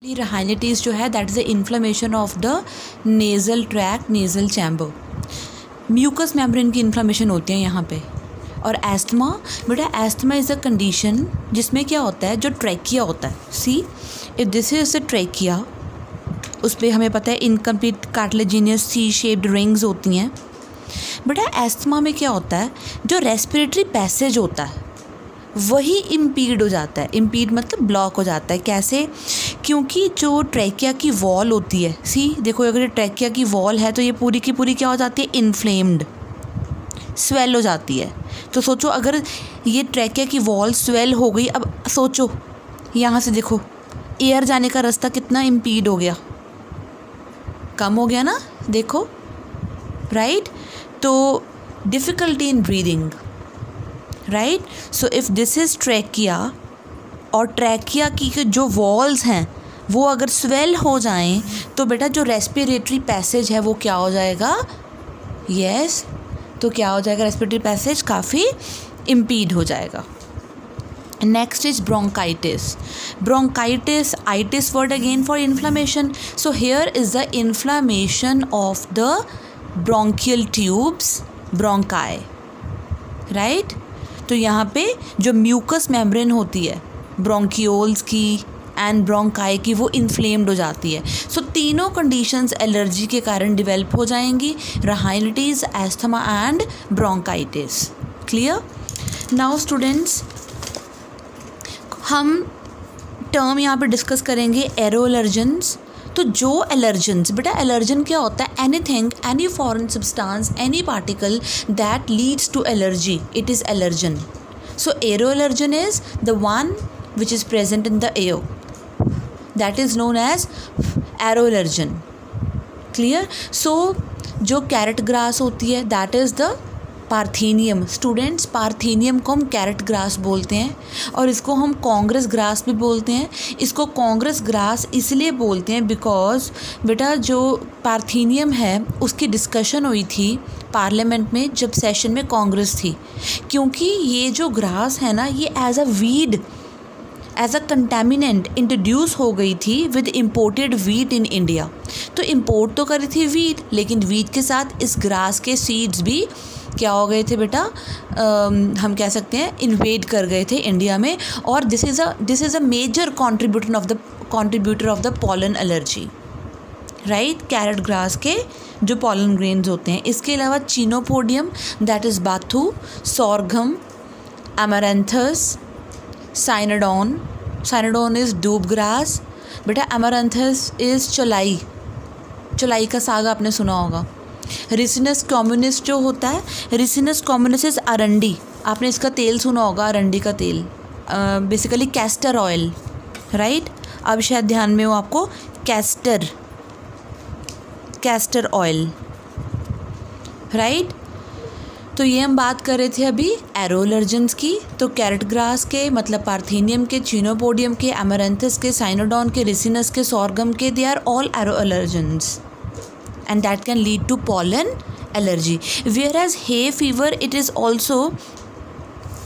Rhinitis जो है that is the inflammation of the nasal tract, nasal chamber, mucus membrane की inflammation होती है यहाँ पे। और एस्थमा, बेटा एस्थमा इज़ अ कंडीशन जिसमें क्या होता है, जो ट्रैकिया होता है, see if this is a trachea, उस पर हमें पता है incomplete cartilaginous C shaped rings होती हैं। बेटा एस्थमा में क्या होता है, जो रेस्पिरेटरी पैसेज होता है वही इम्पीड हो जाता है। इम्पीड मतलब ब्लॉक हो जाता है। कैसे? क्योंकि जो ट्रैकिया की वॉल होती है, सी देखो अगर ये ट्रैकिया की वॉल है तो ये पूरी की पूरी क्या हो जाती है, इन्फ्लेम्ड, स्वेल हो जाती है। तो सोचो अगर ये ट्रैकिया की वॉल स्वेल हो गई, अब सोचो यहाँ से देखो एयर जाने का रास्ता कितना इम्पीड हो गया, कम हो गया ना, देखो, राइट। तो difficulty in breathing, right. So if this is trachea और ट्रैकिया की जो वॉल्स हैं वो अगर स्वेल हो जाएं तो बेटा जो रेस्पिरेटरी पैसेज है वो क्या हो जाएगा, यस, तो क्या हो जाएगा, रेस्पिरेटरी पैसेज काफ़ी इम्पीड हो जाएगा। Next is bronchitis. Bronchitis, itis word again for inflammation. So here is the inflammation of the bronchial tubes, bronchi, right. तो यहाँ पे जो म्यूकस मेम्ब्रेन होती है ब्रोंकियोल्स की एंड ब्रोंकाई की वो इन्फ्लेम्ड हो जाती है। सो तीनों कंडीशंस एलर्जी के कारण डेवलप हो जाएंगी, rhinitis, asthma and bronchitis. Clear? Now students हम टर्म यहाँ पे डिस्कस करेंगे एरोएलर्जेंस। तो जो एलर्जेंस, बेटा एलर्जन क्या होता है, anything, any foreign substance, any particle that leads to allergy, it is allergen. So aeroallergen is the one which is present in the air, that is known as aeroallergen. Clear? So जो carrot grass होती है that is the parthenium. Students parthenium को हम carrot grass बोलते हैं और इसको हम कांग्रेस ग्रास भी बोलते हैं। इसको कांग्रेस ग्रास इसलिए बोलते हैं बिकॉज बेटा जो पार्थेनियम है उसकी डिस्कशन हुई थी पार्लियामेंट में जब सेशन में कांग्रेस थी, क्योंकि ये जो ग्रास है ना ये as a weed, as a contaminant introduce हो गई थी with imported wheat in India. तो इम्पोर्ट तो करी थी वीट, लेकिन वीट के साथ इस ग्रास के सीड्स भी क्या हो गए थे बेटा, हम कह सकते हैं इन्वेड कर गए थे इंडिया में। और this is a major contributor of the pollen allergy, right. Carrot grass के जो पॉलन ग्रेन्स होते हैं। इसके अलावा चिनोपोडियम दैट इज़ बाथू, sorghum, amaranthus, cynodon, cynodon is डूब ग्रास, बेटा अमरैंथस इज़ चलाई, चलाई का साग आपने सुना होगा। रिसिनस कम्युनिस्ट जो होता है, रिसिनस कम्युनिस्ट इज़ अरंडी, आपने इसका तेल सुना होगा, अरंडी का तेल, बेसिकली कैस्टर ऑयल, राइट। अब शायद ध्यान में हो आपको कैस्टर ऑयल, राइट। तो ये हम बात कर रहे थे अभी एरोएलर्जेंस की। तो कैरेट ग्रास के मतलब पार्थेनियम के, चिनोपोडियम के, अमरैंथस के, साइनोडॉन के, रिसिनस के, सोरगम के, they are all aeroallergens and that can lead to pollen allergy. Whereas hay fever, it is also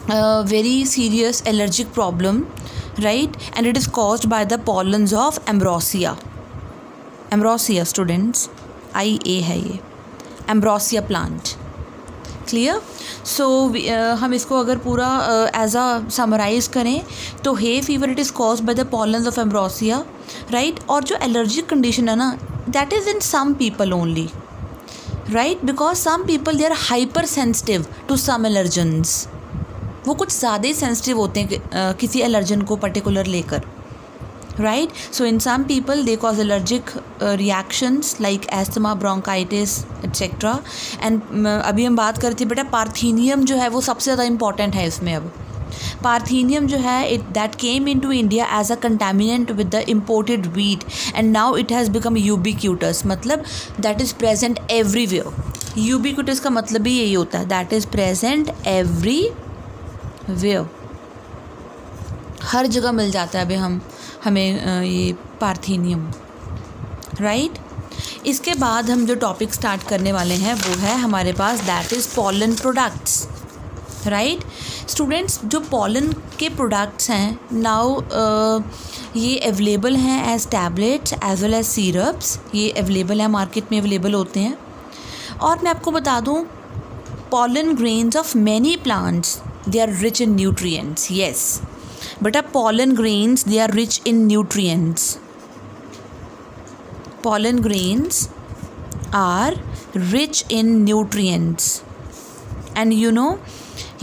a very serious allergic problem, right, and it is caused by the pollens of ambrosia. Ambrosia students, IA है ये, ambrosia plant. Clear? So हम इसको अगर पूरा as a summarise करें तो hay fever it is caused by the pollens of ambrosia, right. और जो एलर्जिक कंडीशन है ना that is in some people only, right, because some people they are hypersensitive to some allergens. वो कुछ ज़्यादा ही sensitive होते हैं किसी एलर्जन को पर्टिकुलर लेकर, right. So in some people they cause allergic reactions like asthma, bronchitis etc. and अभी हम बात करते हैं बेटा पार्थेनियम जो है वो सबसे ज़्यादा इम्पॉर्टेंट है इसमें। अब पार्थेनियम जो है it that came into India as a contaminant with the imported wheat and now it has become ubiquitous, मतलब that is present everywhere. Ubiquitous का मतलब भी यही होता है, दैट इज़ प्रेजेंट एवरीवेयर, हर जगह मिल जाता है अभी हमें ये पार्थेनियम, राइट। इसके बाद हम जो टॉपिक स्टार्ट करने वाले हैं वो है हमारे पास that is pollen products, right. Students जो पॉलन के प्रोडक्ट्स हैं नाउ ये अवेलेबल हैं as tablets as well as syrups, ये अवेलेबल है, मार्केट में अवेलेबल होते हैं। और मैं आपको बता दूं, pollen grains of many plants, they are rich in nutrients. Yes, but pollen grains, they are rich in nutrients. Pollen grains are rich in nutrients. And you know,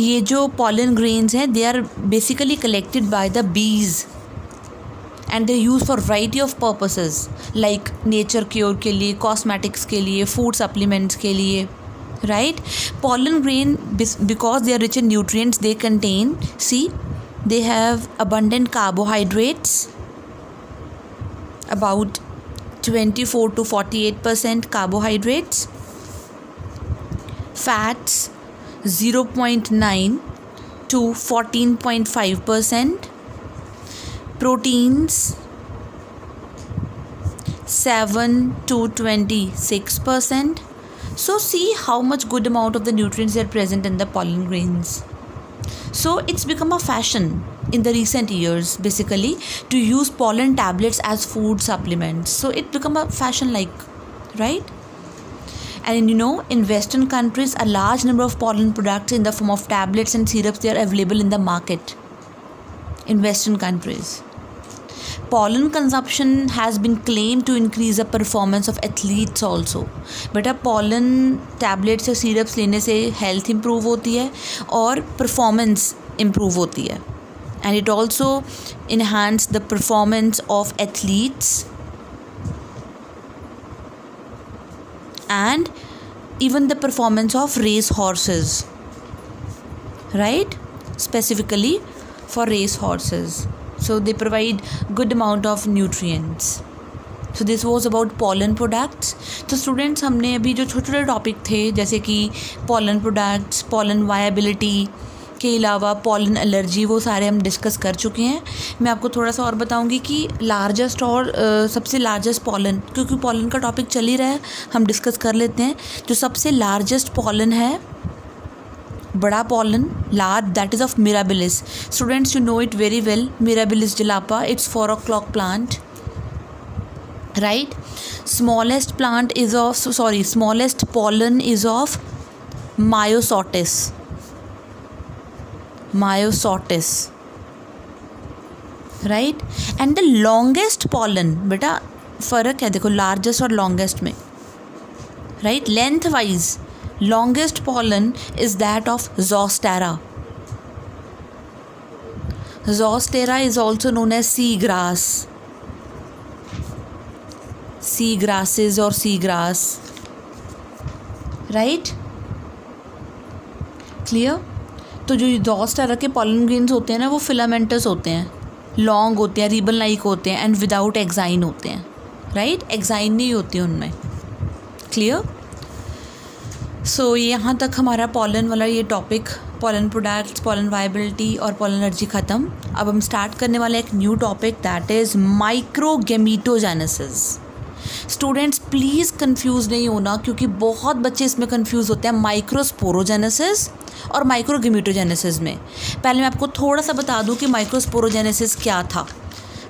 ये जो pollen grains हैं, they are basically collected by the bees and they use for variety of purposes like nature cure के लिए, cosmetics के लिए, food supplements के लिए, right? Pollen grain, because they are rich in nutrients, they contain, see, they have abundant carbohydrates, about 24 to 48% carbohydrates, fats 0.9 to 14.5%, proteins 7 to 26%. So see how much good amount of the nutrients are present in the pollen grains. So it's become a fashion in the recent years basically to use pollen tablets as food supplements. So it become a fashion, like, right? And you know, in Western countries, a large number of pollen products in the form of tablets and syrups, they are available in the market in Western countries. Pollen consumption has been claimed to increase the performance of athletes also. बेटा pollen tablets या syrups लेने से health improve होती है और performance improve होती है. And it also enhance the performance of athletes and even the performance of race horses, right? Specifically for race horses. So they provide good amount of nutrients. So this was about pollen products. तो students, हमने अभी जो छोटे छोटे topic थे जैसे कि pollen products, pollen viability के अलावा pollen allergy, वो सारे हम डिस्कस कर चुके हैं. मैं आपको थोड़ा सा और बताऊंगी कि लार्जेस्ट और सबसे लार्जेस्ट pollen, क्योंकि pollen का टॉपिक चल ही रहा है, हम डिस्कस कर लेते हैं. जो सबसे लार्जेस्ट pollen है, बड़ा pollen, large, that is of mirabilis. Students, you know it very well. Mirabilis jalapa, it's 4 o'clock plant, right? Smallest pollen is of Myosotis. Right? And the longest pollen, बेटा फ़र्क है देखो largest और longest में, right? Length wise, longest pollen is that of Zostera. Zostera is also known as seagrass, seagrasses or seagrass, right? Clear? तो जो Zostera के pollen grains होते हैं ना, वो filamentous होते हैं, लॉन्ग होते हैं, रिबन लाइक होते हैं एंड विदाउट एक्साइन होते हैं, राइट? एक्साइन नहीं होती उनमें. क्लियर? सो यहाँ तक हमारा पॉलन वाला ये topic, pollen products, pollen viability और पॉलन एनर्जी ख़त्म. अब हम स्टार्ट करने वाले एक new topic, that is microgametogenesis. Students please confuse नहीं होना, क्योंकि बहुत बच्चे इसमें कंफ्यूज होते हैं माइक्रोस्पोरोजेनेसिस और माइक्रोगेमीटोजेनेसिस में. पहले मैं आपको थोड़ा सा बता दूं कि माइक्रोस्पोरोजेनेसिस क्या था.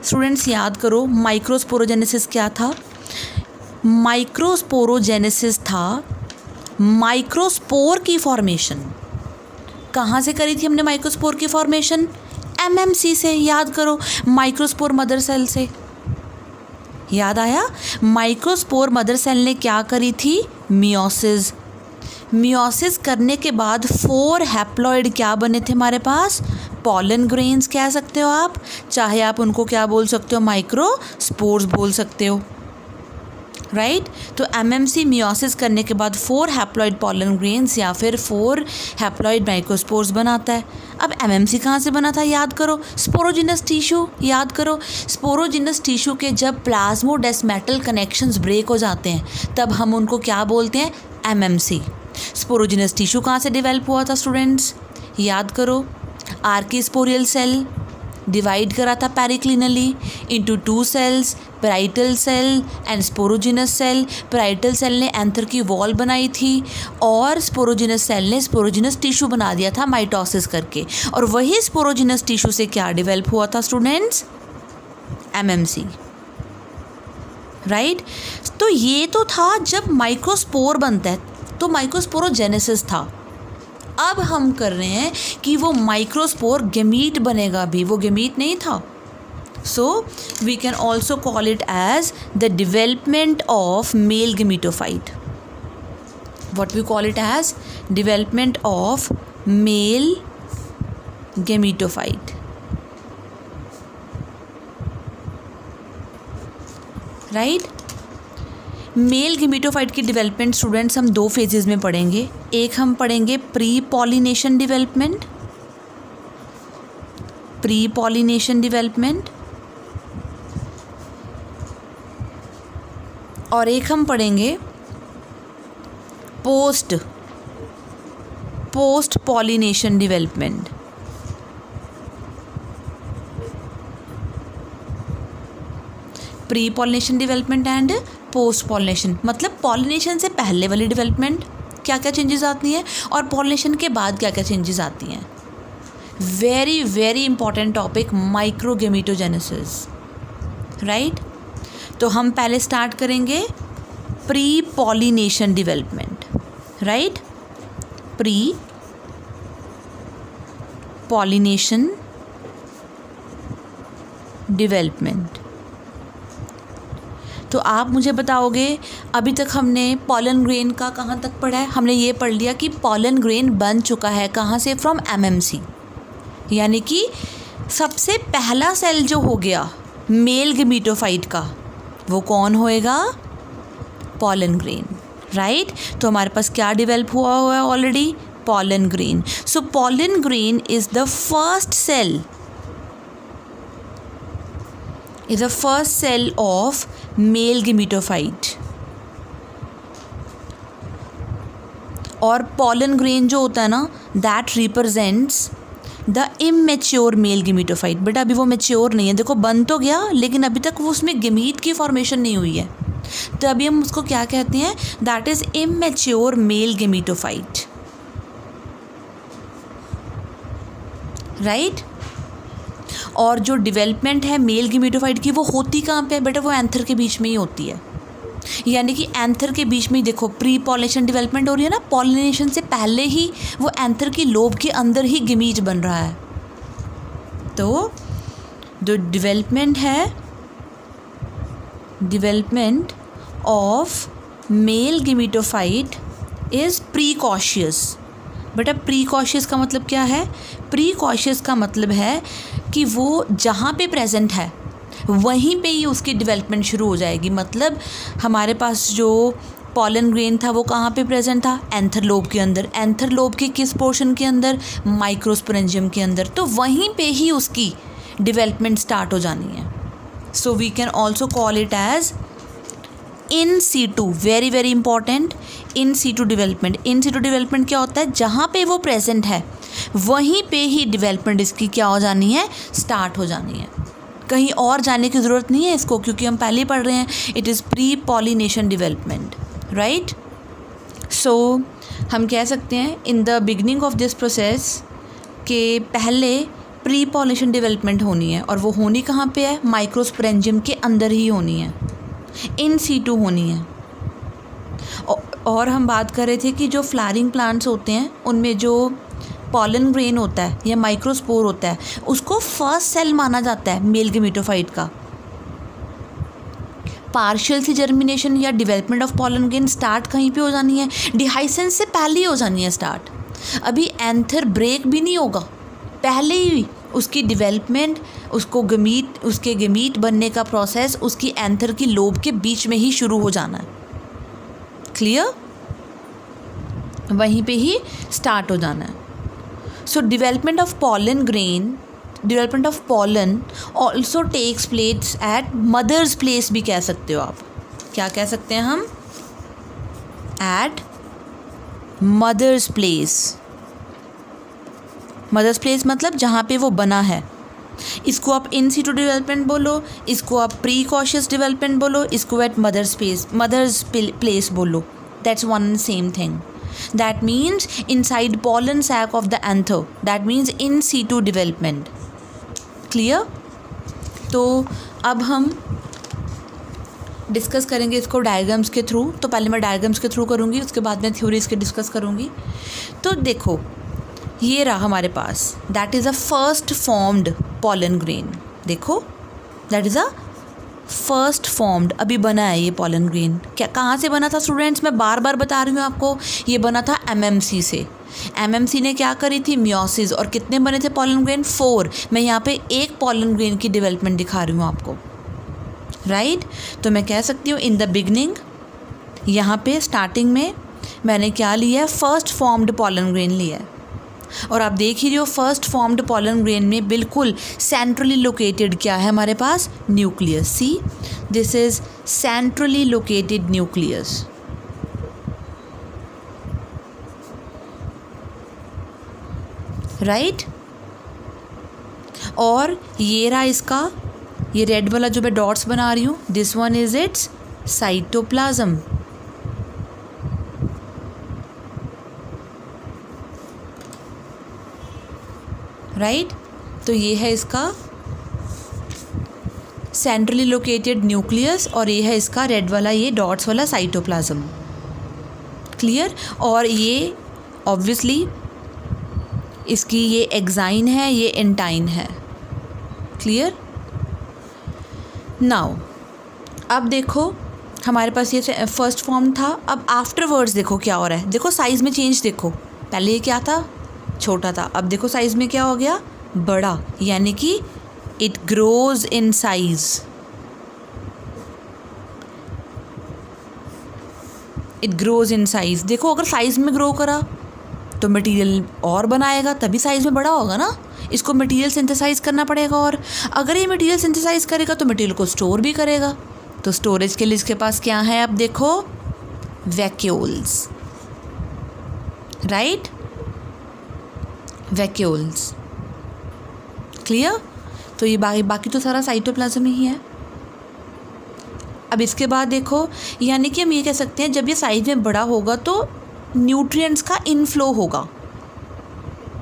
स्टूडेंट्स याद करो, माइक्रोस्पोरोजेनेसिस क्या था? माइक्रोस्पोरोजेनेसिस था माइक्रोस्पोर की फॉर्मेशन. कहाँ से करी थी हमने माइक्रोस्पोर की फॉर्मेशन? एमएमसी से. याद करो, माइक्रोस्पोर मदर सेल से. याद आया? माइक्रोस्पोर मदर सेल ने क्या करी थी? मियोसिस. मियोसिस करने के बाद 4 हैप्लॉइड क्या बने थे हमारे पास? पॉलन ग्रेन्स कह सकते हो आप, चाहे आप उनको क्या बोल सकते हो? माइक्रोस्पोर्स बोल सकते हो, राइट? तो एमएमसी मियोसिस करने के बाद 4 हैप्लॉइड पॉलन ग्रेन्स या फिर 4 हैप्लॉइड माइक्रोस्पोर्स बनाता है. अब एमएमसी कहाँ से बना था? याद करो, स्पोरोजिनस टिश्यू. याद करो, स्पोरोजिनस टिश्यू के जब प्लाज्मोडेस्मेटल कनेक्शंस ब्रेक हो जाते हैं तब हम उनको क्या बोलते हैं? एमएमसी. स्पोरोजिनस टिश्यू कहाँ से डेवलप हुआ था स्टूडेंट्स? याद करो, आर्कीस्पोरियल सेल डिवाइड करा था periclinally into 2 cells, parietal cell and sporogenous cell. Parietal cell ने एंथर की वॉल बनाई थी और स्पोरोजिनस सेल ने स्पोरोजिनस टिश्यू बना दिया था माइटोसिस करके. और वही स्पोरोजिनस टिश्यू से क्या डेवलप हुआ था स्टूडेंट्स? MMC, right. तो ये तो था जब माइक्रोस्पोर बनता है, तो माइक्रोस्पोरोजेनेसिस था। अब हम कर रहे हैं कि वो माइक्रोस्पोर गेमीट बनेगा भी, वो गेमीट नहीं था। So we can also call it as the development of male gametophyte. what we call it as development of male gametophyte, right। Mail gametophyte की डेवलपमेंट स्टूडेंट्स हम 2 फेजेस में पढ़ेंगे। एक हम पढ़ेंगे प्री पॉलिनेशन डेवलपमेंट, और एक हम पढ़ेंगे post pollination development. Pre pollination development and post pollination, मतलब पॉलिनेशन से पहले वाली डेवलपमेंट क्या क्या चेंजेस आती हैं और पॉलिनेशन के बाद क्या क्या चेंजेस आती हैं। Very very important topic, microgametogenesis, right. तो हम पहले स्टार्ट करेंगे pre pollination development, right. Pre pollination development. तो आप मुझे बताओगे, अभी तक हमने पॉलन ग्रेन का कहाँ तक पढ़ा है? हमने ये पढ़ लिया कि पॉलन ग्रेन बन चुका है कहाँ से, फ्रॉम MMC, यानी कि सबसे पहला सेल जो हो गया मेल गेमीटोफाइट का, वो कौन होएगा? Pollen grain, right. तो हमारे पास क्या डेवलप हुआ है already? Pollen grain. So pollen grain is the first cell of male gametophyte. और पॉलन ग्रेन जो होता है ना, that represents the immature male gametophyte. बेटा अभी वो मेच्योर नहीं है, देखो बन तो गया लेकिन अभी तक वो उसमें गेमीट की फॉर्मेशन नहीं हुई है, तो अभी हम उसको क्या कहते हैं? That is immature male gametophyte, right. और जो डेवलपमेंट है मेल गेमीटोफाइट की, वो होती कहाँ पे है? बेटा वो एंथर के बीच में ही होती है, यानी कि एंथर के बीच में ही देखो प्री पॉलिनेशन डेवलपमेंट हो रही है ना, पॉलिनेशन से पहले ही वो एंथर की लोब के अंदर ही गेमीट बन रहा है। तो जो डेवलपमेंट है, development of male gametophyte is precocious. बेटा प्रीकॉशियस का मतलब क्या है? प्रीकॉशियस का मतलब है कि वो जहाँ पे प्रेजेंट है वहीं पे ही उसकी डेवलपमेंट शुरू हो जाएगी। मतलब हमारे पास जो पॉलन ग्रेन था वो कहाँ पे प्रेजेंट था? एंथर लोब के अंदर। एंथर लोब के किस पोर्शन के अंदर? माइक्रोस्पोरेंजियम के अंदर। तो वहीं पे ही उसकी डेवलपमेंट स्टार्ट हो जानी है। So we can also call it as in situ, very very important, in situ development. In situ development क्या होता है? जहाँ पे वो प्रेजेंट है वहीं पे ही डेवलपमेंट इसकी क्या हो जानी है? स्टार्ट हो जानी है। कहीं और जाने की ज़रूरत नहीं है इसको, क्योंकि हम पहले ही पढ़ रहे हैं, it is pre pollination development, right. So हम कह सकते हैं in the beginning of this process के पहले प्री पॉलिनेशन डेवलपमेंट होनी है, और वो होनी कहाँ पे है? माइक्रोस्पोरेंजियम के अंदर ही होनी है, इन सीटू होनी है। और हम बात कर रहे थे कि जो फ्लावरिंग प्लांट्स होते हैं उनमें जो पॉलन ग्रेन होता है या माइक्रोस्पोर होता है, उसको फर्स्ट सेल माना जाता है मेल गेमीटोफाइट का। पार्शियल सी जर्मिनेशन या development of pollen grain start कहीं पे हो जानी है? डिहाइसेंस से पहले ही हो जानी है स्टार्ट। अभी एंथर ब्रेक भी नहीं होगा, पहले ही उसकी डेवलपमेंट, उसको गेमीट, उसके गेमीट बनने का प्रोसेस उसकी एंथर की लोब के बीच में ही शुरू हो जाना है। क्लियर? वहीं पे ही स्टार्ट हो जाना है। So development of pollen grain, development of pollen also takes place at mother's place भी कह सकते हो आप। क्या कह सकते हैं हम? At mother's place. Mother's place मतलब जहाँ पे वो बना है। इसको आप इन सीटू डेवलपमेंट बोलो, इसको आप प्री कॉशियस डेवलपमेंट बोलो, इसको एट मदर्स प्लेस बोलो। That's one and same thing. That means inside pollen sac of the anther. That means in situ development. Clear? तो अब हम डिस्कस करेंगे इसको डायग्राम्स के थ्रू। तो पहले मैं डायग्राम्स के थ्रू करूँगी, उसके बाद मैं थ्योरी इसके डिस्कस करूँगी। तो देखो ये रहा हमारे पास, that is a first formed pollen grain. देखो that is a first formed, अभी बना है ये पॉलन ग्रेन। क्या कहाँ से बना था स्टूडेंट्स? मैं बार बार बता रही हूँ आपको, ये बना था एमएमसी से। एमएमसी ने क्या करी थी? मियोसिस। और कितने बने थे पॉलन ग्रेन? 4। मैं यहाँ पे एक पॉलन ग्रेन की डेवलपमेंट दिखा रही हूँ आपको, राइट। तो मैं कह सकती हूँ इन द बिगनिंग, यहाँ पे स्टार्टिंग में मैंने क्या लिया है? फर्स्ट फॉर्म्ड पॉलन ग्रेन लिया है। और आप देख ही रहे हो फर्स्ट फॉर्म्ड पॉलन ग्रेन में बिल्कुल सेंट्रली लोकेटेड क्या है हमारे पास? Nucleus. See this is centrally located nucleus, right. और ये रहा इसका, ये रेड वाला जो मैं डॉट्स बना रही हूँ, this one is it's cytoplasm, right. तो ये है इसका सेंट्रली लोकेटेड न्यूक्लियस और ये है इसका रेड वाला, ये डॉट्स वाला साइटोप्लाज्म। क्लियर? और ये ऑब्वियसली इसकी ये एक्साइन है, ये एंटाइन है। क्लियर? नाउ अब देखो हमारे पास ये फर्स्ट फॉर्म था। अब आफ्टरवर्ड्स देखो क्या हो रहा है। देखो साइज़ में चेंज देखो, पहले ये क्या था? छोटा था। अब देखो साइज़ में क्या हो गया? बड़ा, यानी कि it grows in size. It grows in size. देखो अगर साइज में ग्रो करा तो मटेरियल और बनाएगा, तभी साइज में बड़ा होगा ना। इसको मटेरियल सिंथेसाइज करना पड़ेगा, और अगर ये मटेरियल सिंथेसाइज करेगा तो मटेरियल को स्टोर भी करेगा। तो स्टोरेज के लिए इसके पास क्या है? अब देखो वैक्यूल्स, राइट, वैक्यूल्स। क्लियर? तो ये बाकी तो सारा साइटोप्लाज्म ही है। अब इसके बाद देखो, यानी कि हम ये कह सकते हैं जब ये साइज में बड़ा होगा तो न्यूट्रिएंट्स का इनफ्लो होगा,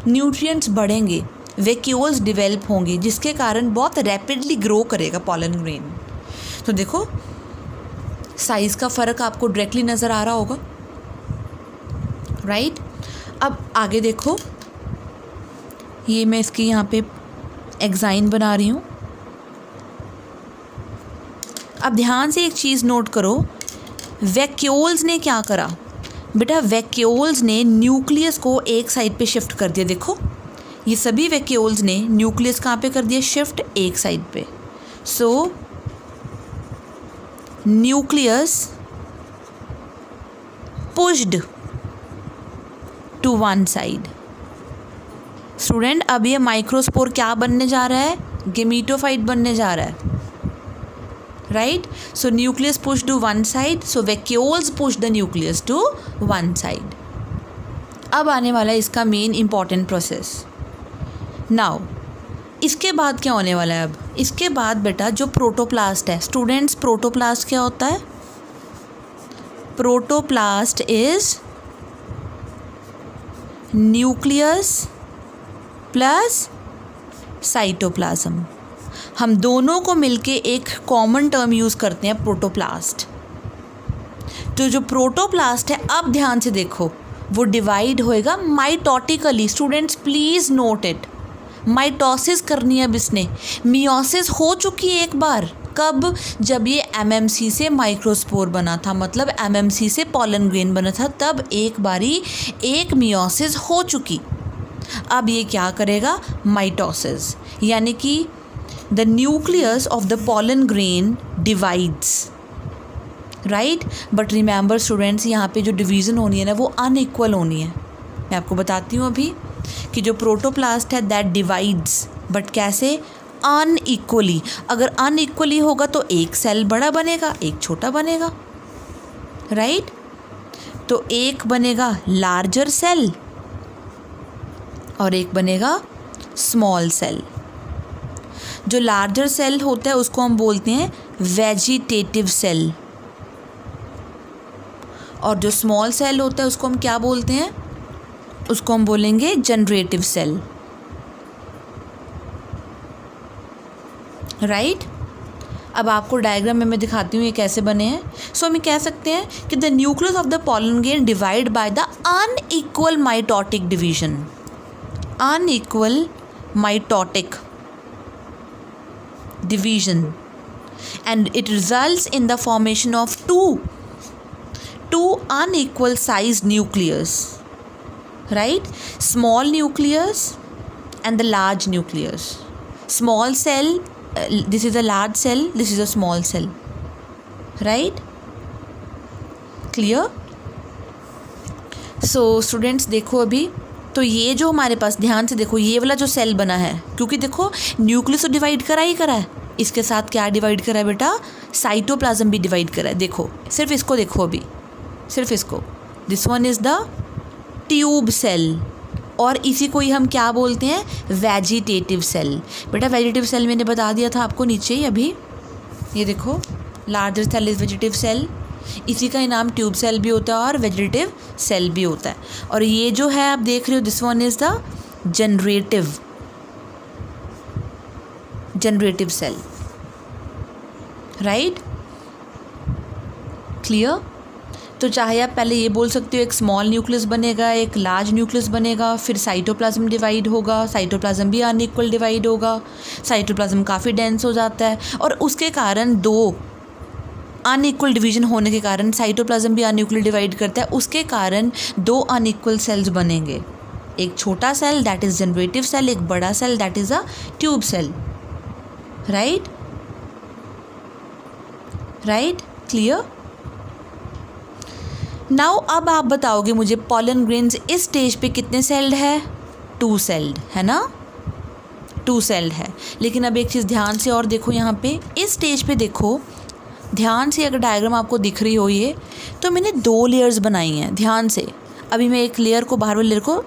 न्यूट्रिएंट्स बढ़ेंगे, वैक्यूल्स डेवलप होंगे, जिसके कारण बहुत रैपिडली ग्रो करेगा पॉलन ग्रेन। तो देखो साइज़ का फ़र्क आपको डायरेक्टली नज़र आ रहा होगा, राइट। अब आगे देखो, ये मैं इसकी यहाँ पे एक्साइन बना रही हूँ। अब ध्यान से एक चीज़ नोट करो, वैक्यूल्स ने क्या करा बेटा? वैक्यूल्स ने न्यूक्लियस को एक साइड पे शिफ्ट कर दिया। देखो ये सभी वैक्यूल्स ने न्यूक्लियस कहाँ पे कर दिया? शिफ्ट एक साइड पे। So nucleus pushed to one side. Student अब ये माइक्रोस्पोर क्या बनने जा रहा है? गेमीटोफाइट बनने जा रहा है, right. So nucleus push to one side, so vacuoles push the nucleus to one side. अब आने वाला है इसका मेन इंपॉर्टेंट प्रोसेस। नाउ इसके बाद क्या होने वाला है? अब इसके बाद बेटा जो प्रोटोप्लास्ट है, स्टूडेंट्स प्रोटोप्लास्ट क्या होता है? Protoplast is nucleus plus cytoplasm. हम दोनों को मिलके एक कॉमन टर्म यूज़ करते हैं, प्रोटोप्लास्ट। तो जो प्रोटोप्लास्ट है, अब ध्यान से देखो, वो डिवाइड होएगा mitotically. Students please note it, mitosis करनी है अब इसने। मियोसिस हो चुकी है एक बार, कब? जब ये एमएमसी से माइक्रोस्पोर बना था, मतलब एमएमसी से पॉलन ग्रेन बना था, तब एक बारी एक मियोसिस हो चुकी। अब ये क्या करेगा? माइटोसिस, यानी कि the nucleus of the pollen grain divides, right. But remember students, यहाँ पे जो डिवीज़न होनी है ना, वो अनइक्वल होनी है। मैं आपको बताती हूँ अभी कि जो प्रोटोप्लास्ट है दैट डिवाइड्स, बट कैसे? अनइक्वली। अगर अनइक्वली होगा तो एक सेल बड़ा बनेगा, एक छोटा बनेगा, राइट। तो एक बनेगा लार्जर सेल और एक बनेगा स्मॉल सेल। जो लार्जर सेल होता है उसको हम बोलते हैं वेजिटेटिव सेल, और जो स्मॉल सेल होता है उसको हम क्या बोलते हैं? उसको हम बोलेंगे जनरेटिव सेल, राइट। अब आपको डायग्राम में मैं दिखाती हूँ ये कैसे बने हैं। सो हम कह सकते हैं कि the nucleus of the pollen grain divide by the unequal mitotic division, unequal mitotic division, and it results in the formation of two unequal sized nucleus, right? Small nucleus and the large nucleus. Small cell, this is a large cell, this is a small cell, right? Clear? So students देखो अभी तो ये जो हमारे पास, ध्यान से देखो, ये वाला जो सेल बना है, क्योंकि देखो न्यूक्लियस तो डिवाइड करा ही करा है, इसके साथ क्या डिवाइड करा है बेटा, साइटोप्लाज्म भी डिवाइड करा है। देखो सिर्फ इसको देखो अभी, सिर्फ इसको, this one is the tube cell, और इसी को ही हम क्या बोलते हैं, वेजिटेटिव सेल। बेटा वेजिटेटिव सेल मैंने बता दिया था आपको नीचे ही अभी, ये देखो larger cell is vegetative cell, इसी का ही नाम ट्यूब सेल भी होता है और वेजिटेटिव सेल भी होता है। और ये जो है आप देख रहे हो, this one is the generative cell, right. Clear? तो चाहे आप पहले ये बोल सकते हो एक स्मॉल न्यूक्लियस बनेगा, एक लार्ज न्यूक्लियस बनेगा, फिर साइटोप्लाज्म डिवाइड होगा, साइटोप्लाज्म भी अनइक्वल डिवाइड होगा, साइटोप्लाज्म काफ़ी डेंस हो जाता है, और उसके कारण दो अनइक्वल डिवीजन होने के कारण साइटोप्लाज्म भी अनइक्वल डिवाइड करता है, उसके कारण दो अनइक्वल सेल्स बनेंगे, एक छोटा cell that is generative cell, एक बड़ा cell that is a tube cell, right. Clear? Now अब आप बताओगे मुझे पॉलन ग्रेन्स इस स्टेज पे कितने सेल्ड है, 2 सेल्ड है ना, 2 सेल्ड है। लेकिन अब एक चीज़ ध्यान से और देखो, यहाँ पे इस स्टेज पे देखो ध्यान से, अगर डायग्राम आपको दिख रही हो ये, तो मैंने 2 लेयर्स बनाई हैं, ध्यान से। अभी मैं एक लेयर को, बाहर वाले लेयर को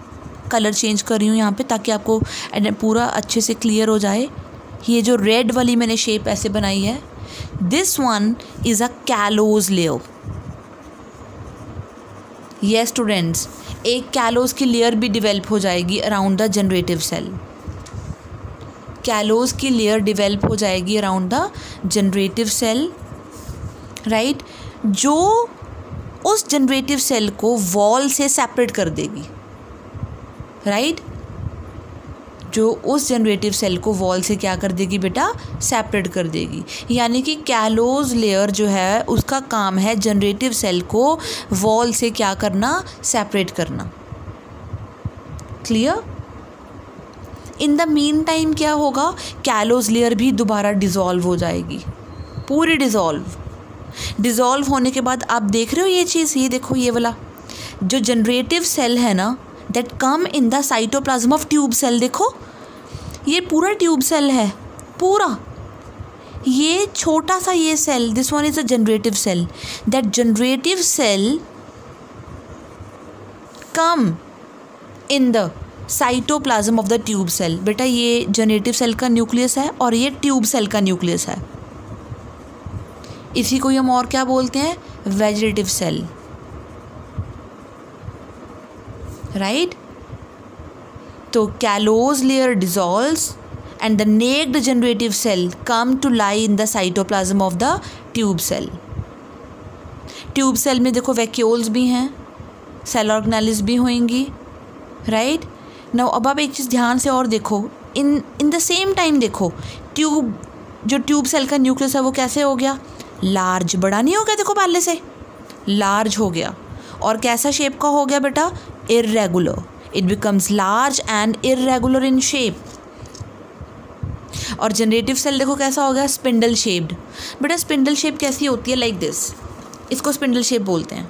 कलर चेंज कर रही हूँ यहाँ पे, ताकि आपको पूरा अच्छे से क्लियर हो जाए। ये जो रेड वाली मैंने शेप ऐसे बनाई है, this one is a callose layer. Yes students, एक कैलोज की लेयर भी डिवेल्प हो जाएगी around the generative cell, callose की लेयर डिवेल्प हो जाएगी around the generative cell, right, जो उस जनरेटिव सेल को वॉल से सेपरेट कर देगी, राइट, जो उस जनरेटिव सेल को वॉल से क्या कर देगी बेटा, सेपरेट कर देगी। यानी कि कैलोज लेयर जो है उसका काम है जनरेटिव सेल को वॉल से क्या करना, सेपरेट करना। Clear? In the mean time क्या होगा, कैलोज लेयर भी दोबारा डिज़ोल्व हो जाएगी, पूरी डिज़ोल्व होने के बाद आप देख रहे हो ये चीज़, ये देखो ये वाला जो जनरेटिव सेल है ना, that come in the cytoplasm of tube cell, देखो ये पूरा ट्यूब सेल है, पूरा ये छोटा सा ये cell, this one is a generative cell, that generative cell come in the cytoplasm of the tube cell. बेटा ये जनरेटिव सेल का न्यूक्लियस है और ये ट्यूब सेल का न्यूक्लियस है, इसी को हम और क्या बोलते हैं, वेजिटेटिव सेल, राइट। तो callose layer dissolves and the naked generative cell come to lie in the cytoplasm of the tube cell. Tube cell में देखो वैक्यूल्स भी हैं, सेल ऑर्गेनेल्स भी होंगी, राइट। नाउ अब आप एक चीज़ ध्यान से और देखो, इन द सेम टाइम देखो जो ट्यूब सेल का न्यूक्लियस है वो कैसे हो गया, लार्ज, बड़ा नहीं हो गया, देखो पहले से लार्ज हो गया, और कैसा शेप का हो गया बेटा, irregular, it becomes large and irregular in shape. और जनरेटिव सेल देखो कैसा हो गया, स्पिंडल शेप्ड। बेटा स्पिंडल शेप कैसी होती है, लाइक दिस, इसको स्पिंडल शेप बोलते हैं,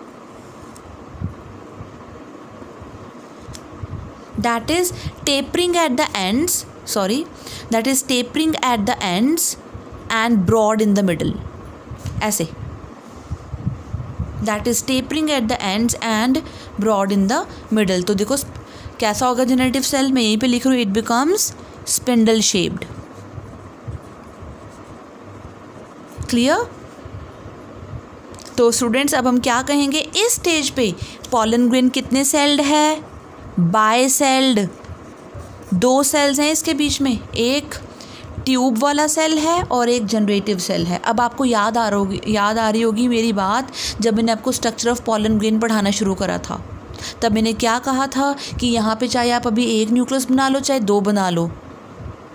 that is tapering at the ends, that is tapering at the ends and broad in the middle, ऐसे, that is tapering at the ends and broad in the middle. तो देखो कैसा होगा generative cell, मैं यहीं पे लिख रही हूँ, it becomes spindle shaped. Clear? तो स्टूडेंट्स अब हम क्या कहेंगे, इस स्टेज पे पॉलन ग्रेन कितने सेल्ड है, बाय सेल्ड, 2 सेल्स हैं इसके बीच में, एक ट्यूब वाला सेल है और एक जनरेटिव सेल है। अब आपको याद आ रही होगी मेरी बात, जब मैंने आपको स्ट्रक्चर ऑफ पॉलन ग्रेन पढ़ाना शुरू करा था, तब मैंने क्या कहा था कि यहाँ पे चाहे आप अभी एक न्यूक्लियस बना लो चाहे 2 बना लो,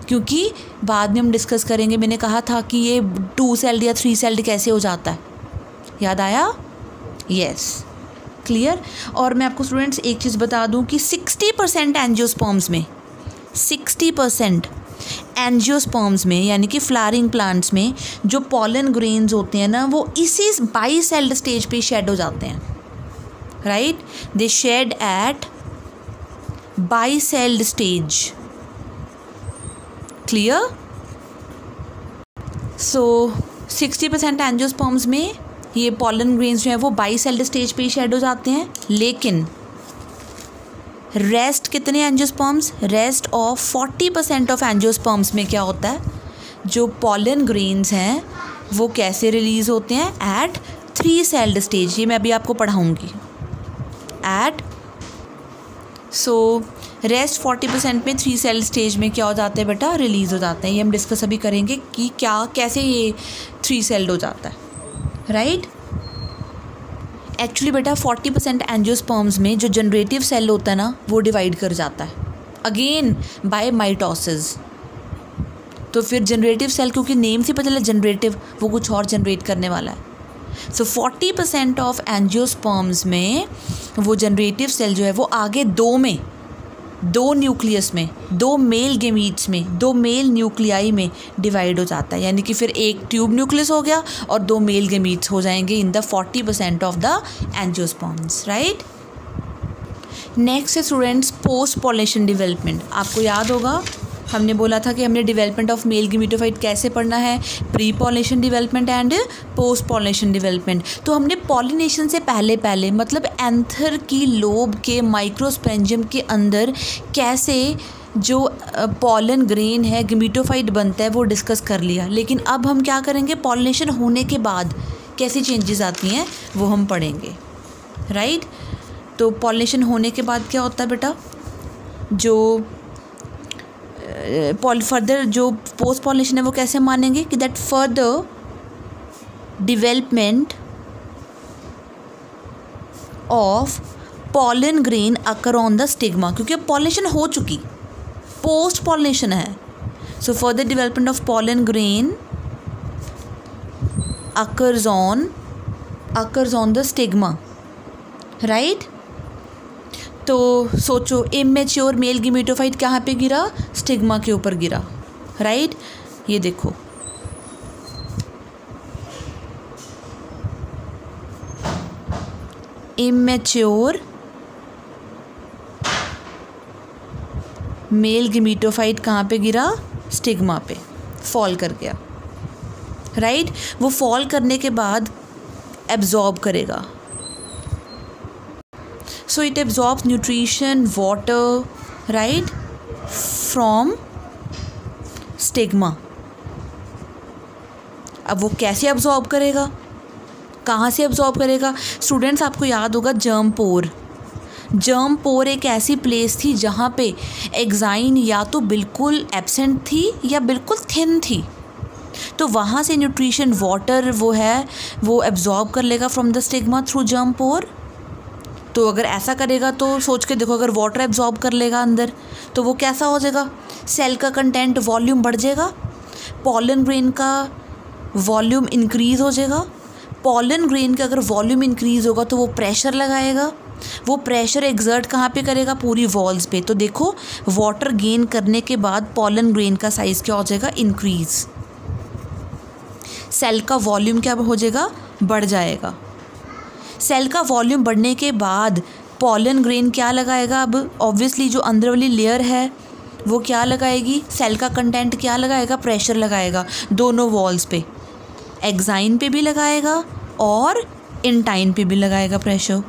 क्योंकि बाद में हम डिस्कस करेंगे। मैंने कहा था कि ये 2 सेल्ड या 3 सेल्ड कैसे हो जाता है, याद आया? Yes, clear. और मैं आपको स्टूडेंट्स एक चीज़ बता दूं कि 60% एंजियोस्पर्म्स में, 60% एंजियोस्पर्म्स में यानी कि फ्लावरिंग प्लांट्स में जो पॉलन ग्रेन्स होते हैं ना, वो इसी बाई सेल्ड स्टेज पे शेड हो जाते हैं, right? They shed at bicelled stage, clear? So 60% angiosperms में ये पॉलन ग्रेन्स जो है वो बाई सेल्ड स्टेज पे ही शेड हो जाते हैं। लेकिन रेस्ट कितने angiosperms, rest of 40% of angiosperms में क्या होता है, जो पॉलन ग्रेन्स हैं वो कैसे रिलीज़ होते हैं, एट 3 सेल्ड स्टेज। ये मैं अभी आपको पढ़ाऊँगी। एट सो रेस्ट 40% में 3 सेल्ड स्टेज में क्या हो जाते हैं बेटा, रिलीज़ हो जाते हैं। ये हम डिस्कस अभी करेंगे कि क्या कैसे ये 3 सेल्ड हो जाता है, राइट? एक्चुअली बेटा 40% एंजियोस्पर्म्स में जो जनरेटिव सेल होता है ना, वो डिवाइड कर जाता है अगेन बाय माइटोसिस। तो फिर जनरेटिव सेल, क्योंकि नेम से पता चला जनरेटिव, वो कुछ और जनरेट करने वाला है। सो 40% ऑफ एंजियोस्पर्म्स में वो जनरेटिव सेल जो है वो आगे 2 न्यूक्लियस में, 2 मेल गेमीट्स में, 2 मेल न्यूक्लियाई में डिवाइड हो जाता है। यानी कि फिर एक ट्यूब न्यूक्लियस हो गया और 2 मेल गेमीट्स हो जाएंगे in the 40% of the angiosperms, right? Next है स्टूडेंट्स पोस्ट पॉलिनेशन डेवलपमेंट। आपको याद होगा हमने बोला था कि हमने डेवलपमेंट ऑफ मेल गेमीटोफाइट कैसे पढ़ना है, pre pollination development and post pollination development. तो हमने पॉलिनेशन से पहले मतलब एंथर की लोब के माइक्रोस्पेंजियम के अंदर कैसे जो पॉलन ग्रेन है गेमीटोफाइट बनता है वो डिस्कस कर लिया। लेकिन अब हम क्या करेंगे, पॉलिनेशन होने के बाद कैसी चेंजेस आती हैं वो हम पढ़ेंगे, राइट? तो पॉलिनेशन होने के बाद क्या होता है बेटा, जो फर्दर जो पोस्ट पॉलिनेशन है वो कैसे मानेंगे कि that further development of pollen grain occur on the stigma, क्योंकि अब पॉलिनेशन हो चुकी, पोस्ट पॉलिनेशन है। So further development of pollen grain occurs on the stigma, right? तो सोचो इमेच्योर मेल गेमेटोफाइट कहाँ पे गिरा, स्टिग्मा के ऊपर गिरा, राइट? ये देखो इमेच्योर मेल गेमेटोफाइट कहाँ पे गिरा, स्टिग्मा पे फॉल कर गया, राइट? वो फॉल करने के बाद एब्जॉर्ब करेगा। So it absorbs nutrition, water, right, from stigma. अब वो कैसे absorb करेगा, कहाँ से absorb करेगा? स्टूडेंट्स आपको याद होगा जर्म पोर एक ऐसी प्लेस थी जहाँ पे एग्जाइन या तो बिल्कुल एब्सेंट थी या बिल्कुल थिन थी। तो वहाँ से न्यूट्रिशन, वाटर वो एब्जॉर्ब कर लेगा from the stigma through germ pore. तो अगर ऐसा करेगा तो सोच के देखो, अगर वाटर एब्जॉर्ब कर लेगा अंदर तो वो कैसा हो जाएगा, सेल का कंटेंट वॉल्यूम बढ़ जाएगा, पॉलन ग्रेन का वॉल्यूम इंक्रीज़ हो जाएगा। पॉलन ग्रेन का अगर वॉल्यूम इंक्रीज़ होगा तो वो प्रेशर लगाएगा, वो प्रेशर एग्जर्ट कहाँ पे करेगा, पूरी वॉल्स पे। तो देखो वाटर गेन करने के बाद पॉलन ग्रेन का साइज़ क्या हो जाएगा, इंक्रीज़, सेल का वॉल्यूम क्या हो जाएगा, बढ़ जाएगा। सेल का वॉल्यूम बढ़ने के बाद पॉलन ग्रेन क्या लगाएगा, अब ऑब्वियसली जो अंदर वाली लेयर है वो क्या लगाएगी, सेल का कंटेंट क्या लगाएगा, प्रेशर लगाएगा दोनों वॉल्स पे, एक्साइन पे भी लगाएगा और इंटाइन पे भी लगाएगा प्रेशर,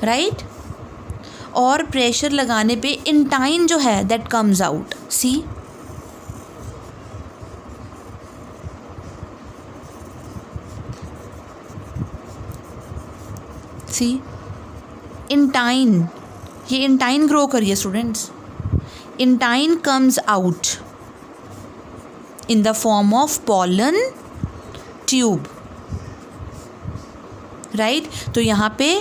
राइट? और प्रेशर लगाने पे इंटाइन जो है that comes out, see intine, ये इंटाइन ग्रो करिए students, intine comes out in the form of pollen tube, right. तो यहाँ पे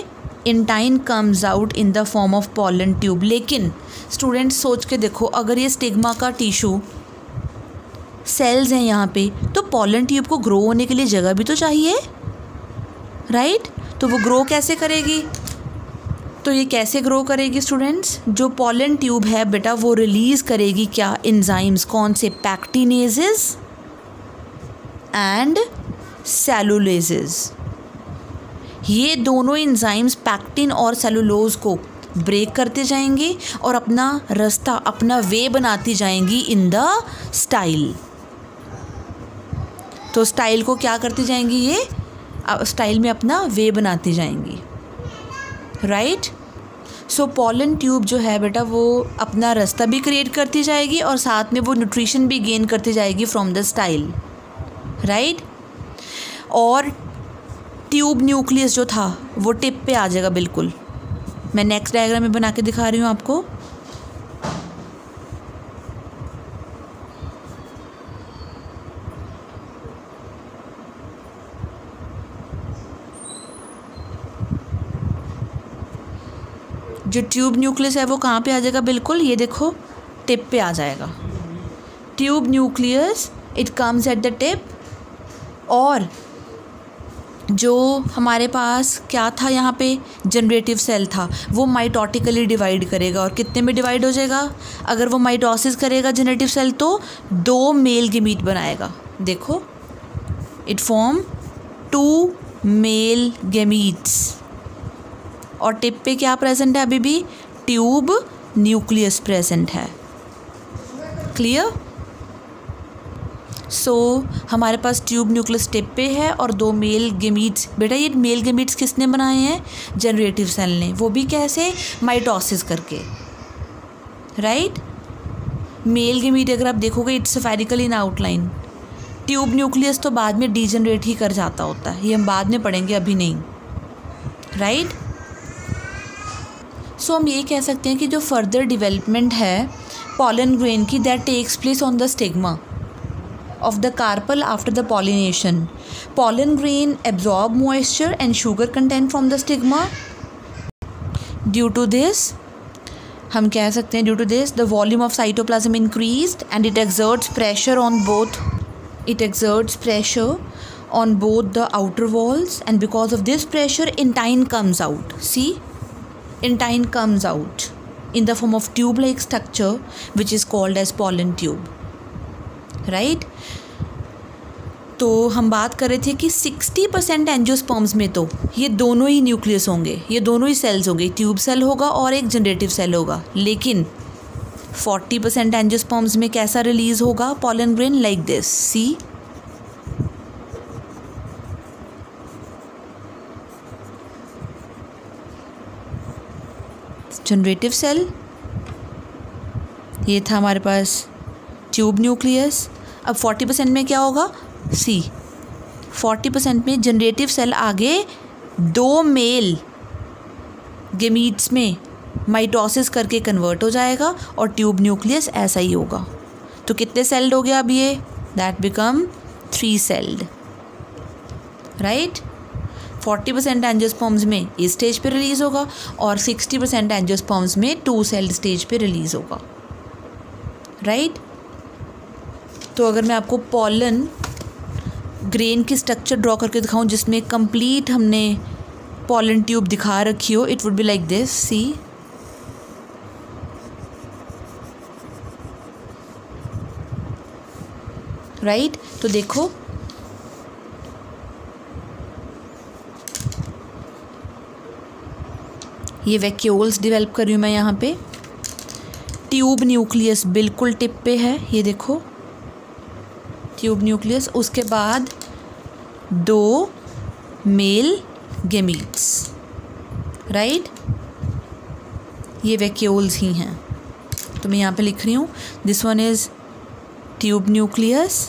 intine comes out in the form of pollen tube. लेकिन स्टूडेंट्स सोच के देखो, अगर ये स्टिग्मा का टिश्यू सेल्स हैं यहाँ पे, तो पॉलन ट्यूब को ग्रो होने के लिए जगह भी तो चाहिए, राइट। तो वो ग्रो कैसे करेगी? तो ये कैसे ग्रो करेगी स्टूडेंट्स? जो पॉलन ट्यूब है बेटा वो रिलीज़ करेगी क्या? एंजाइम्स। कौन से? पैक्टिनेजेस एंड सेलुलेजेस। ये दोनों एंजाइम्स पैक्टिन और सेलुलोज को ब्रेक करते जाएंगे और अपना रास्ता, अपना वे बनाती जाएंगी इन द स्टाइल। तो स्टाइल को क्या करती जाएंगी? ये स्टाइल में अपना वे बनाती जाएंगी, राइट। सो पॉलन ट्यूब जो है बेटा वो अपना रास्ता भी क्रिएट करती जाएगी और साथ में वो न्यूट्रिशन भी गेन करती जाएगी फ्रॉम द स्टाइल, राइट। और ट्यूब न्यूक्लियस जो था वो टिप पे आ जाएगा बिल्कुल। मैं नेक्स्ट डायग्राम में बना के दिखा रही हूँ आपको। जो ट्यूब न्यूक्लियस है वो कहाँ पे आ जाएगा? बिल्कुल ये देखो टिप पे आ जाएगा। Tube nucleus it comes at the tip. और जो हमारे पास क्या था यहाँ पे? जनरेटिव सेल था, वो माइटोटिकली डिवाइड करेगा। और कितने में डिवाइड हो जाएगा? अगर वो माइटोसिस करेगा जनरेटिव सेल तो 2 मेल गमीट बनाएगा। देखो इट फॉर्म 2 मेल गमीट्स। और टिप पे क्या प्रेजेंट है? अभी भी ट्यूब न्यूक्लियस प्रेजेंट है। क्लियर? सो हमारे पास ट्यूब न्यूक्लियस टिप पे है और 2 मेल गमीट्स। बेटा ये मेल गमीट्स किसने बनाए हैं? जनरेटिव सेल ने। वो भी कैसे? माइटोसिस करके, राइट। मेल गमीट अगर आप देखोगे it's spherical in outline. Tube nucleus तो बाद में डीजनरेट ही कर जाता होता है, ये हम बाद में पढ़ेंगे, अभी नहीं, राइट। सो हम ये कह सकते हैं कि जो फर्दर डेवलपमेंट है पॉलन ग्रेन की, that takes place on the stigma of the carpel after the pollination. Pollen grain absorb moisture and sugar content from the stigma. Due to this, हम कह सकते हैं due to this the volume of cytoplasm increased and it exerts pressure on both the outer walls, and because of this pressure intine comes out. See, intine comes out in the form of tube-like structure which is called as pollen tube. Right. तो हम बात कर रहे थे कि 60% angiosperms में तो ये दोनों ही न्यूक्लियस होंगे, ये दोनों ही सेल्स होंगे, ट्यूब सेल होगा और एक जनरेटिव सेल होगा। लेकिन 40% एंजियोस्पर्म्स में कैसा रिलीज होगा pollen grain? Like this. See, generative cell, ये था हमारे पास ट्यूब न्यूक्लियस। अब 40% में क्या होगा? सी, 40% में जनरेटिव सेल आगे 2 मेल गमीट्स में माइटोसिस करके कन्वर्ट हो जाएगा और ट्यूब न्यूक्लियस ऐसा ही होगा। तो कितने सेल्ड हो गया अब ये? That become 3 sailed, right. 40% angiosperms में इस स्टेज पे रिलीज़ होगा और 60% एंजियोस्पर्म्स में 2 सेल्ड स्टेज पे रिलीज़ होगा, राइट। तो अगर मैं आपको पॉलन ग्रेन की स्ट्रक्चर ड्रॉ करके दिखाऊं जिसमें कंप्लीट हमने पॉलन ट्यूब दिखा रखी हो, it would be like this. See, right. तो देखो ये वैक्यूल्स डेवलप कर रही हूँ मैं यहाँ पे। ट्यूब न्यूक्लियस बिल्कुल टिप पे है, ये देखो ट्यूब न्यूक्लियस। उसके बाद 2 मेल गमीट्स, राइट। ये वैक्यूल्स ही हैं। तो मैं यहाँ पे लिख रही हूँ this one is tube nucleus,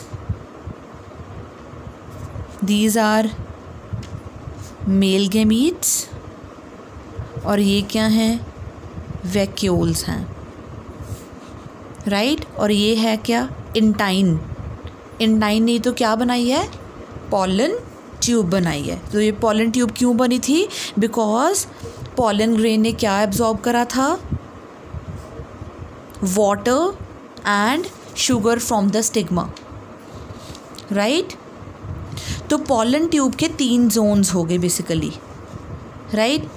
these are male gametes, और ये क्या हैं? वैक्यूल्स हैं, राइट। और ये है क्या? इंटाइन, इंडाइन नहीं तो क्या बनाई है, पॉलन ट्यूब बनाई है। तो ये पॉलन ट्यूब क्यों बनी थी, बिकॉज पॉलन ग्रेन ने क्या एब्जॉर्ब करा था, water and sugar from the stigma, right. तो पॉलन ट्यूब के 3 जोन्स हो गए basically, right.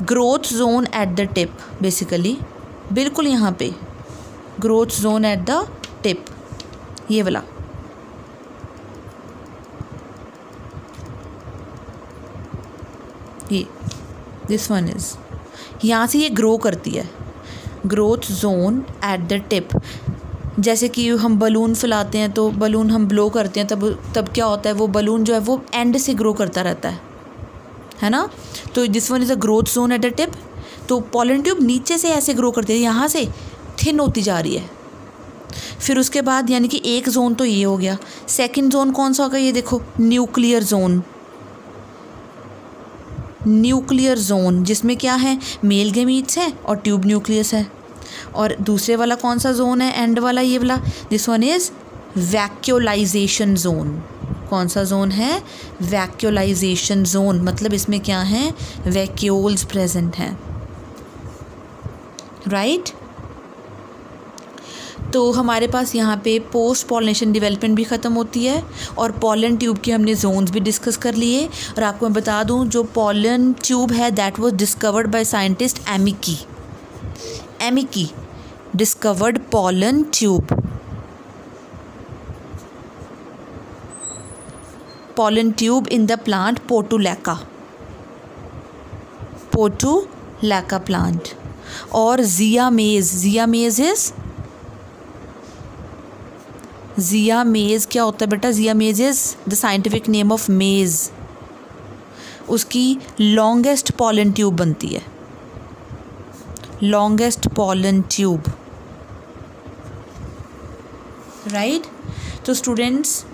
Growth zone at the tip, basically बिल्कुल यहाँ पे growth zone at the tip, ये वाला, ये दिस वन इज, यहाँ से ये ग्रो करती है, growth zone at the tip. जैसे कि हम बलून फैलाते हैं तो बलून हम ब्लो करते हैं, तब क्या होता है, वो बलून जो है वो एंड से ग्रो करता रहता है ना। तो this one is a growth zone at the tip. तो पॉलन ट्यूब नीचे से ऐसे ग्रो करती है, यहाँ से थिन होती जा रही है। फिर उसके बाद यानी कि एक जोन तो ये हो गया। सेकंड जोन कौन सा होगा, ये देखो, न्यूक्लियर जोन, न्यूक्लियर जोन जिसमें क्या है, मेल गैमीट्स है और ट्यूब न्यूक्लियस है। और दूसरे वाला कौन सा जोन है, एंड वाला, ये वाला, दिस वन इज़ वैक्यूलाइजेशन जोन। कौन सा जोन है, वैक्यूलाइजेशन जोन, मतलब इसमें क्या है, वैक्यूल्स प्रेजेंट हैं, राइट। तो हमारे पास यहाँ पे पोस्ट पॉलिनेशन डेवलपमेंट भी ख़त्म होती है और पॉलन ट्यूब के हमने जोन्स भी डिस्कस कर लिए। और आपको मैं बता दूँ, जो पॉलन ट्यूब है that was discovered by scientist Amici. Amici discovered pollen tube, pollen tube in the plant Portulaca plant. और Zea mays क्या होता है बेटा, Zea mays is the scientific name of maize। उसकी longest pollen tube बनती है, longest pollen tube, right। तो students,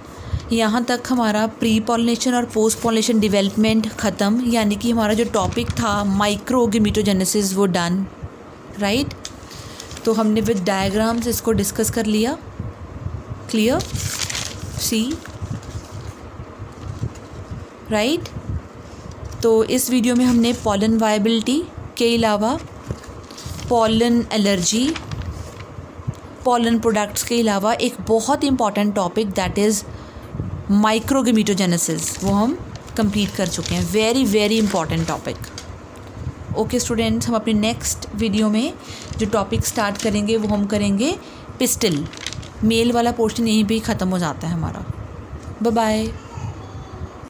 यहाँ तक हमारा प्री पॉलिनेशन और पोस्ट पॉलिनेशन डेवलपमेंट ख़त्म, यानी कि हमारा जो टॉपिक था माइक्रो गैमेटोजेनेसिस वो डन, राइट। तो हमने विद डायग्राम्स इसको डिस्कस कर लिया, क्लियर, सी, राइट। तो इस वीडियो में हमने पॉलन वायबिलिटी के अलावा पॉलन एलर्जी, पॉलन प्रोडक्ट्स के अलावा एक बहुत इंपॉर्टेंट टॉपिक दैट इज़ माइक्रोगैमेटोजेनेसिस वो हम कंप्लीट कर चुके हैं। Very very important topic. Okay students, हम अपनी नेक्स्ट वीडियो में जो टॉपिक स्टार्ट करेंगे वो हम करेंगे पिस्टिल। मेल वाला पोर्शन यहीं पे ही ख़त्म हो जाता है हमारा। Bye bye.